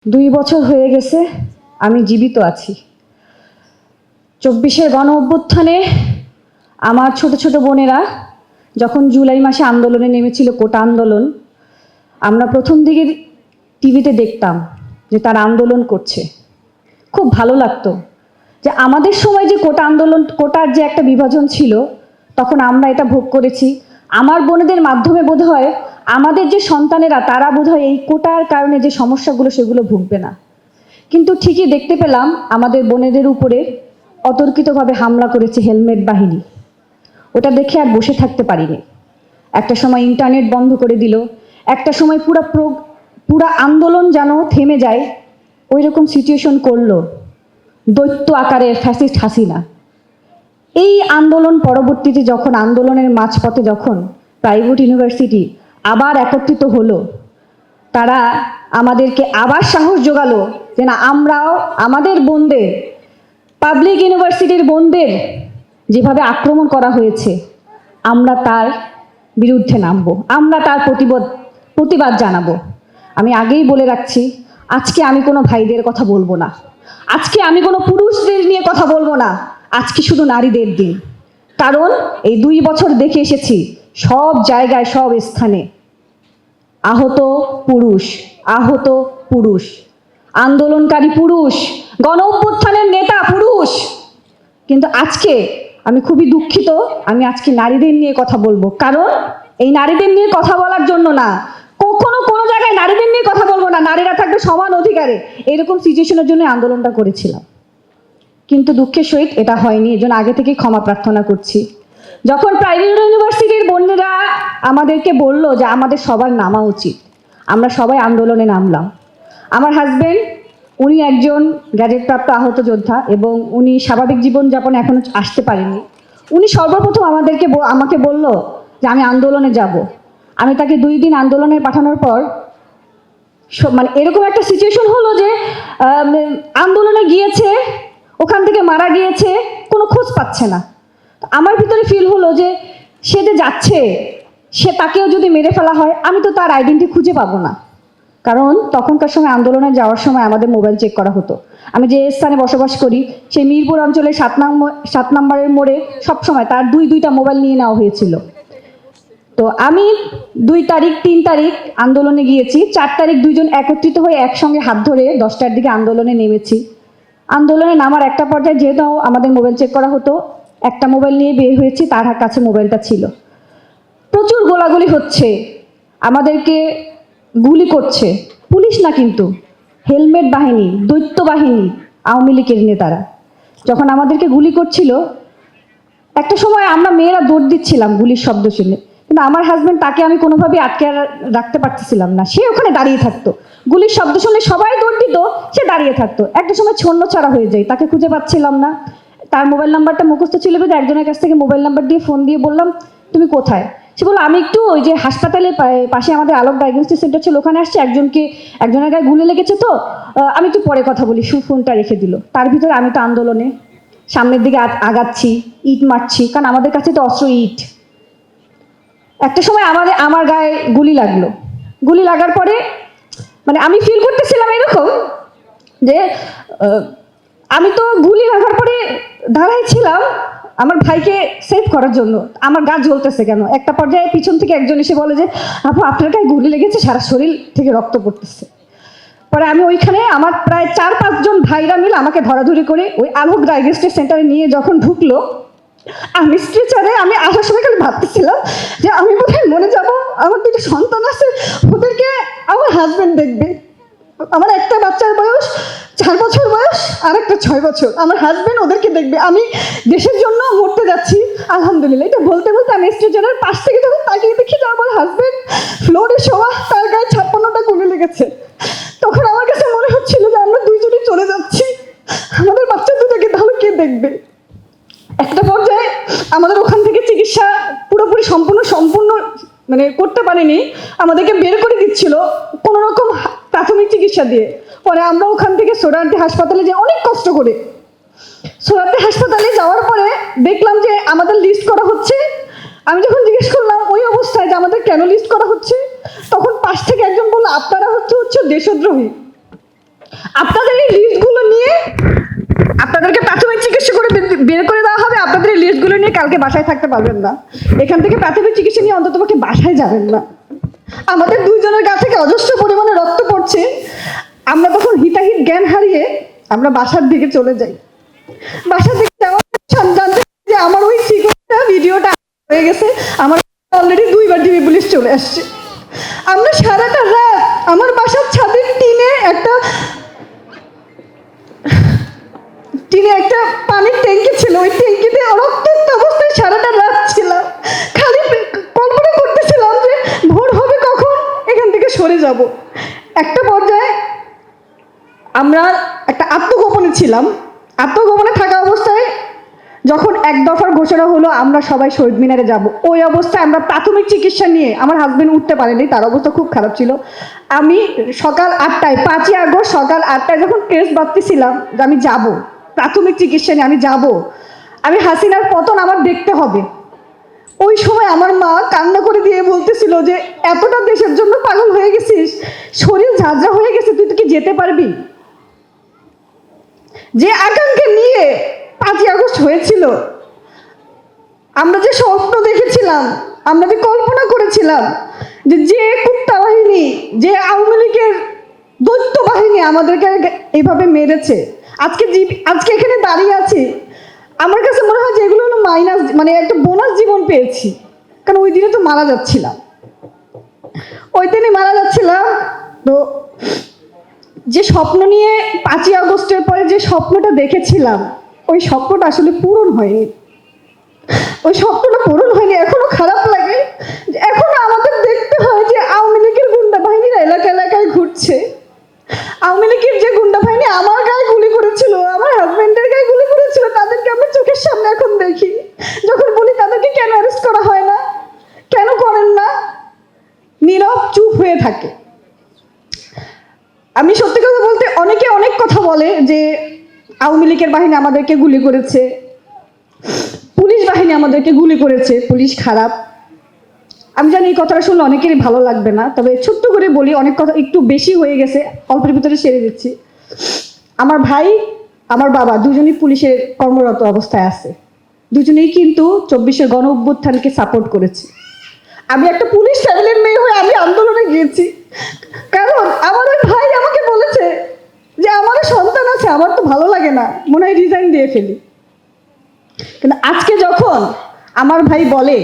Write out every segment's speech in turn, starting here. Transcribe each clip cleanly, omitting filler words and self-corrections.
2 বছর হয়ে গেছে আমি জীবিত আছি। 24-এর গণ অভ্যুত্থানে আমার ছোট ছোট বোনেরা যখন জুলাই মাসে আন্দোলনে নেমেছিল, কোটা আন্দোলন, আমরা প্রথম দিকে টিভিতে দেখতাম যে তারা আন্দোলন করছে। খুব ভালো লাগতো যে আমাদের সময় যে কোটা আন্দোলন, কোটার যে একটা বিভাজন ছিল, তখন আমরা এটা ভোগ করেছি। আমার বোনেদের মাধ্যমে বোধহয় আমাদের যে সন্তানেরা, তারা বোধহয় এই কোটার কারণে যে সমস্যাগুলো সেগুলো ভুগবে না। কিন্তু ঠিকই দেখতে পেলাম আমাদের বোনেদের উপরে অতর্কিতভাবে হামলা করেছে হেলমেট বাহিনী। ওটা দেখে আর বসে থাকতে পারিনি। একটা সময় ইন্টারনেট বন্ধ করে দিল, একটা সময় পুরা আন্দোলন যেন থেমে যায়, ওই রকম সিচুয়েশন করলো দৈত্য আকারের ফ্যাসিস্ট হাসিনা। এই আন্দোলন পরবর্তীতে যখন আন্দোলনের মাঝপথে যখন প্রাইভেট ইউনিভার্সিটি আবার একত্রিত হলো, তারা আমাদেরকে আবার সাহস জোগালো যে না, আমরাও আমাদের বোনদের, পাবলিক ইউনিভার্সিটির বোনদের যেভাবে আক্রমণ করা হয়েছে, আমরা তার বিরুদ্ধে নামবো, আমরা তার প্রতিবাদ জানাবো। আমি আগেই বলে রাখছি, আজকে আমি কোনো ভাইদের কথা বলবো না, আজকে আমি কোনো পুরুষদের নিয়ে কথা বলবো না, আজকে শুধু নারীদের দিন। কারণ এই 2 বছর দেখে এসেছি সব জায়গায়, সব স্থানে আহত পুরুষ, আন্দোলনকারী পুরুষ, গণ অভ্যুত্থানের নেতা পুরুষ। কিন্তু আজকে আমি খুবই দুঃখিত, আমি আজকে নারীদের নিয়ে কথা বলবো। কারণ এই নারীদের নিয়ে কথা বলার জন্য না, কখনো কোনো জায়গায় নারীদের নিয়ে কথা বলবো না, নারীরা থাকবে সমান অধিকারে, এরকম সিচুয়েশনের জন্য আন্দোলনটা করেছিলাম। কিন্তু দুঃখের সহিত এটা হয়নি, এজন্য আগে থেকেই ক্ষমা প্রার্থনা করছি। যখন প্রাইভেট ইউনিভার্সিটির বোনেরা আমাদেরকে বলল যে আমাদের সবার নামা উচিত, আমরা সবাই আন্দোলনে নামলাম। আমার হাজবেন্ড, উনি একজন গ্যাজেটপ্রাপ্ত আহত যোদ্ধা এবং উনি স্বাভাবিক জীবনযাপনে এখনো আসতে পারেননি। উনি সর্বপ্রথম আমাকে বলল যে আমি আন্দোলনে যাব। আমি তাকে 2 দিন আন্দোলনে পাঠানোর পর মানে এরকম একটা সিচুয়েশন হলো যে আন্দোলনে গিয়েছে, ওখান থেকে মারা গিয়েছে, কোনো খোঁজ পাচ্ছে না। আমার ভিতরে ফিল হলো যে সে যে যাচ্ছে, সে তাকেও যদি মেরে ফেলা হয়, আমি তো তার আইডেন্টি খুঁজে পাবো না। কারণ তখনকার সময় আন্দোলনে যাওয়ার সময় আমাদের মোবাইল চেক করা হতো। আমি যে স্থানে বসবাস করি সেই মিরপুর অঞ্চলে 7 নম্বরের মোড়ে সবসময় তার 2টা মোবাইল নিয়ে নেওয়া হয়েছিল। তো আমি 2 তারিখ 3 তারিখ আন্দোলনে গিয়েছি, 4 তারিখ 2 জন একত্রিত হয়ে একসঙ্গে হাত ধরে 10টার দিকে আন্দোলনে নেমেছি। আন্দোলনে নামার একটা পর্যায়ে যেহেতু আমাদের মোবাইল চেক করা হতো, একটা মোবাইল নিয়ে বের হয়েছি, তার কাছে মোবাইলটা ছিল। প্রচুর গোলাগুলি হচ্ছে, আমাদেরকে গুলি করছে, পুলিশ না কিন্তু হেলমেট বাহিনী, দৈত্য বাহিনী, আওয়ামী লীগের নেতারা যখন আমাদেরকে গুলি করছিল, একটা সময় আমরা মেয়েরা দৌড় দিচ্ছিলাম গুলির শব্দ শুনে। কিন্তু আমার হাজবেন্ড, তাকে আমি কোনোভাবে আটকে রাখতে পারতেছিলাম না, সে ওখানে দাঁড়িয়ে থাকতো। গুলির শব্দ শুনে সবাই দৌড় দিত, সে দাঁড়িয়ে থাকতো। একটা সময় ছন্ন ছাড়া হয়ে যায়, তাকে খুঁজে পাচ্ছিলাম না। তার মোবাইল নাম্বারটা মুখস্থ ছিল বলে একজনের কাছ থেকে মোবাইল নাম্বার দিয়ে ফোন দিয়ে বললাম, তুমি কোথায়? সে বললো, আমি একটু ওই যে হাসপাতালের পাশে আমাদের আলোক ডায়াগনস্টিক সেন্টার ছিল, ওখানে আসছে, একজনের গায়ে গুলি লেগেছে, তো আমি একটু পরে কথা বলি। ফোনটা রেখে দিল। তার ভিতরে আমি তো আন্দোলনে সামনের দিকে আগাচ্ছি, ইট মারছি, কারণ আমাদের কাছে তো অস্ত্র ইট। একটা সময় আমার গায়ে গুলি লাগলো। গুলি লাগার পরে মানে আমি ফিল করতেছিলাম এরকম যে আমি তো গুলি লাগার পরে দাঁড়াইছিলাম আমার ভাইকে সেভ করার জন্য, আমার গা জ্বলতেছে কেন। একটা পর্যায়ে পিছন থেকে একজন এসে বলে যে আপু, আপনার গায়ে গুলি লেগেছে, সারা শরীর থেকে রক্ত পড়তেছে। পরে আমি ওইখানে আমার প্রায় 4-5 জন ভাইরা মিলে আমাকে ধরাধরি করে ওই আলোক ডায়াগনস্টিক সেন্টারে নিয়ে যখন ঢুকলো, আমি স্ট্রেচারে, আমি আসার সময় খালি ভাবতেছিলাম যে আমি বোধহয় মরে যাব, আমার 2টা সন্তান আছে, ওদেরকে আমার হাজবেন্ড দেখবে। আমার একটা বাচ্চার বয়স 4 বছর বয়স, আর একটা 6 বছর। আমার হাজবেন্ড ওদেরকে দেখবে। আমি দেশের জন্য মরতে যাচ্ছি। আলহামদুলিল্লাহ, এটা বলতে বলতে আমি স্ট্রেচারের পাশ থেকে যখন তাকিয়ে দেখি যে আমার হাজবেন্ড ফ্লোরে শোয়া, তার গায়ে 56টা গুলি লেগেছে। তখন আমার কাছে মনে হচ্ছিল যে আমরা 2 জনই চলে যাচ্ছি, আমাদের বাচ্চা দুটোকে তাহলে কে দেখবে। একটা পর্যায়ে আমাদের ওখান থেকে চিকিৎসা পুরোপুরি সম্পূর্ণ মানে করতে পারেনি, আমাদেরকে বের করে দিচ্ছিল কোনো রকম প্রাথমিক চিকিৎসা দিয়ে। পরে আমরা ওখান থেকে সোহরাওয়ার্দী হাসপাতালে যাই অনেক কষ্ট করে। সোহরাওয়ার্দী হাসপাতালে যাওয়ার পরে দেখলাম যে আমাদের লিস্ট করা হচ্ছে। আমি যখন জিজ্ঞেস করলাম ওই অবস্থায় যে আমাদের কেন লিস্ট করা হচ্ছে, তখন পাশ থেকে একজন বলল, আপনারা হচ্ছে দেশদ্রোহী। আপনাদের এই লিস্টগুলো নিয়ে আপনাদেরকে প্রাথমিক চিকিৎসা করে বের করে দেওয়া হবে। আপনাদের এই লিস্টগুলো নিয়ে কালকে বাসায় থাকতে পারবেন না। এখান থেকে প্রাথমিক চিকিৎসা নিয়ে অন্ততপক্ষে বাসায় যাবেন না। আমাদের দুইজনের গা থেকে অজস্র পরিমাণে রক্ত পড়ছে। আমরা তখন হিতাহিত জ্ঞান হারিয়ে আমরা বাসার দিকে চলে যাই। বাসার দিকে যাওয়ার জানতে যে আমার ওই সিকিউরিটি ভিডিওটা হয়ে গেছে। আমার অলরেডি 2বার ডিবি পুলিশ চলে আসছে। আমরা সারাটা রাত আমার বাসার ছাদের টিনে একটা পানির ট্যাঙ্কি ছিল, ওই ট্যাঙ্কিতে রক্তাক্ত অবস্থায় সারাটা রাত ছিলাম। খালি কল্পনা করতেছিলাম যে ভোর হবে কখন, এখান থেকে সরে যাব। একটা পর্যায়ে আমরা একটা আত্মগোপনে ছিলাম। আত্মগোপনে থাকা অবস্থায় যখন এক দফার ঘোষণা হলো আমরা সবাই শহীদ মিনারে যাব, ওই অবস্থায় আমরা প্রাথমিক চিকিৎসা নিয়ে, আমার হাজবেন্ড উঠতে পারেনি, তার অবস্থা খুব খারাপ ছিল। আমি সকাল 8টায় 5ই আগস্ট সকাল 8টায় যখন কেস বাঁধতেছিলাম যে আমি যাব প্রাথমিক চিকিৎসা নিয়ে, আমি যাব, আমি হাসিনার পতন আমার দেখতে হবে, ওই সময় আমার মা কান্না করে দিয়ে বলতেছিল যে এতটা দেশের জন্য পাগল হয়ে গেছিস, শরীর ঝাঁঝরা হয়ে গেছে, তুই কি যেতে পারবি? যে আকাঙ্ক্ষা নিয়ে 5ই আগস্ট হয়েছিল, আমরা যে স্বপ্ন দেখেছিলাম, আমরা যে কল্পনা করেছিলাম যে যে কুত্তা বাহিনী, যে আওয়ামী লীগের দৈত্য বাহিনী আমাদেরকে এইভাবে মেরেছে, আজকে এখানে দাঁড়িয়ে আছি, আমার কাছে মনে হয় যে এগুলো হলো মাইনাস, মানে একটা বোনাস জীবন পেয়েছি। কারণ ওই দিনে তো মারা যাচ্ছিলাম, ওই দিনই মারা যাচ্ছিলাম। তো যে স্বপ্ন নিয়ে 5ই আগস্টের পরে যে স্বপ্নটা দেখেছিলাম, ওই স্বপ্নটা আসলে পূরণ হয়নি। ওই স্বপ্নটা পূরণ হয়নি। এখনো খারাপ লাগে, এখনো আমাদের দেখতে হয় যে আওয়ামী লীগের গুন্ডা বাহিনীরা এলাকায় ঘুরছে। আওয়ামী লীগের যে গুন্ডা বাহিনী আমার গায়ে গুলি করেছিল, আমার হাজবেন্ডের গায়ে গুলি করেছিল, তাদেরকে আমরা চোখের সামনে এখন দেখি। যখন বলি তাদেরকে কেন অ্যারেস্ট করা হয় না, কেন করেন না, নীরব চুপ হয়ে থাকে। আমি সত্যি কথা বলতে, অনেকে অনেক কথা বলে যে আওয়ামী লীগের বাহিনী আমাদেরকে গুলি করেছে, পুলিশ বাহিনী আমাদেরকে গুলি করেছে, পুলিশ খারাপ। আমি জানি এই কথাটা শুনলে অনেকেরই ভালো লাগবে না, তবে ছোট্ট করে বলি, অনেক কথা একটু বেশি হয়ে গেছে, অল্পের ভিতরে সেরে দিচ্ছি। আমার ভাই, আমার বাবা দুজনেই পুলিশের কর্মরত অবস্থায় আছে। দুজনেই কিন্তু 24-এর গণ অভ্যুত্থানকে সাপোর্ট করেছে। আমি একটা পুলিশ ফ্যামিলির মেয়ে হয়ে আমি আন্দোলনে গিয়েছি, কারণ আমার ওই ভাই আমাকে বলেছে যে আমার সন্তান আছে, আমার তো ভালো লাগে না, মনে হয় রিজাইন দিয়ে ফেলি। কিন্তু আজকে যখন আমার ভাই বলে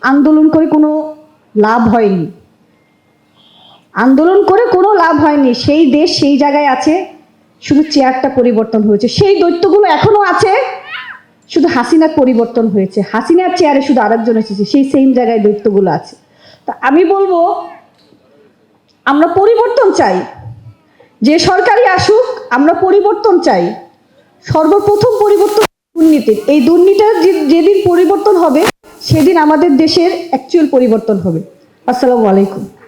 আন্দোলন করে কোনো লাভ হয়নি, আন্দোলন করে কোনো লাভ হয়নি, সেই দেশ সেই জায়গায় আছে, শুধু চেয়ারটা পরিবর্তন হয়েছে, সেই দৈত্যগুলো এখনো আছে, শুধু হাসিনার পরিবর্তন হয়েছে, হাসিনার চেয়ারে শুধু আরেকজন এসেছে, সেই সেম জায়গায় দৈত্যগুলো আছে। তা আমি বলবো আমরা পরিবর্তন চাই, যে সরকারি আসুক, আমরা পরিবর্তন চাই। সর্বপ্রথম পরিবর্তন দুর্নীতির। এই দুর্নীতির যেদিন পরিবর্তন হবে, সেদিন আমাদের দেশের অ্যাকচুয়াল পরিবর্তন হবে। আসসালামু আলাইকুম।